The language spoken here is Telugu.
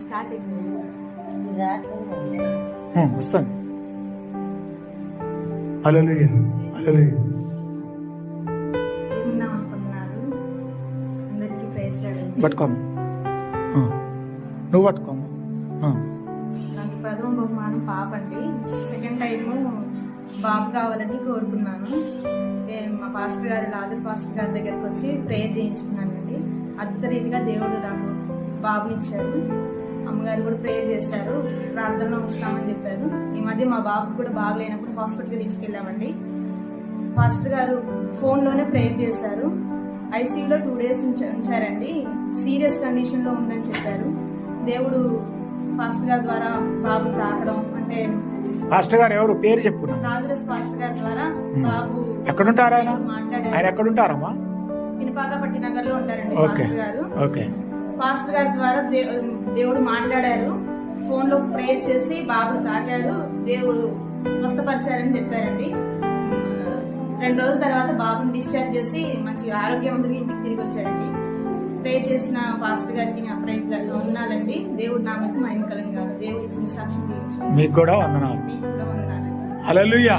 స్టార్ట్ అయిపోయింది. వస్తాను. హల్లెలూయా హల్లెలూయా. ఏమున్నాం అనుకుంటున్నారు? అందరికీ ప్రైజ్ రాడండి. పట్టుకోము, నువ్వు పట్టుకోము. నాకు ప్రథమ బహుమానం పాప అండి. సెకండ్ టైము బాబు కావాలని కోరుకున్నాను. మా పాస్టర్ గారు లాజర్ పాస్టర్ గారి దగ్గరికి వచ్చి ప్రేయర్ చేయించుకున్నానండి. అద్భుత రీతిగా దేవుడు నాకు బాబునిచ్చారు. అమ్మగారు కూడా ప్రేయర్ చేశారు, ప్రార్థనలో ఉంచుతామని చెప్పారు. ఈ మధ్య మా బాబు కూడా బాగలేనప్పుడు హాస్పిటల్కి తీసుకెళ్ళామండి. పాస్టర్ గారు ఫోన్లోనే ప్రేయర్ చేశారు. ఐసీయూలో 2 days ఉంచారండి. సీరియస్ కండిషన్లో ఉందని చెప్పారు. దేవుడు పాస్టర్ గారి ద్వారా బాబుని తాకడం అంటే, పాస్టర్ గారు ఎవరు పేరు చెప్పు. లాజరస్ పాస్టర్ గారి ద్వారా బాబు ఎక్కడుంటారు? ఆయన మాట్లాడారు. ఎక్కడుంటారమ్మా? పినపాకపట్టి నగర్ లో ఉంటారండి ఓకే పాస్టర్ గారు. ఓకే. పాస్టర్ గారి ద్వారా దేవుడు మాట్లాడారు. ఫోన్ లో ప్రేయర్ చేసి బాబుని తాకాడు, దేవుడు స్వస్థపరిచారని చెప్పారండి. 2 రోజుల తర్వాత బాబుని డిశ్చార్జ్ చేసి మంచి ఆరోగ్యవంతుడిగా ఇంటికి తిరిగి వచ్చాడండి. ప్రేయర్ చేసిన పాస్టర్ గారికి నా ప్రైజ్ వందనాలండి. దేవుడు నా మీద మహిమ కలంగా దేవుడు ఇచ్చిన సాక్షి మీకు కూడా వందనాలు. మీకు కూడా వందనాలండి. హల్లెలూయా.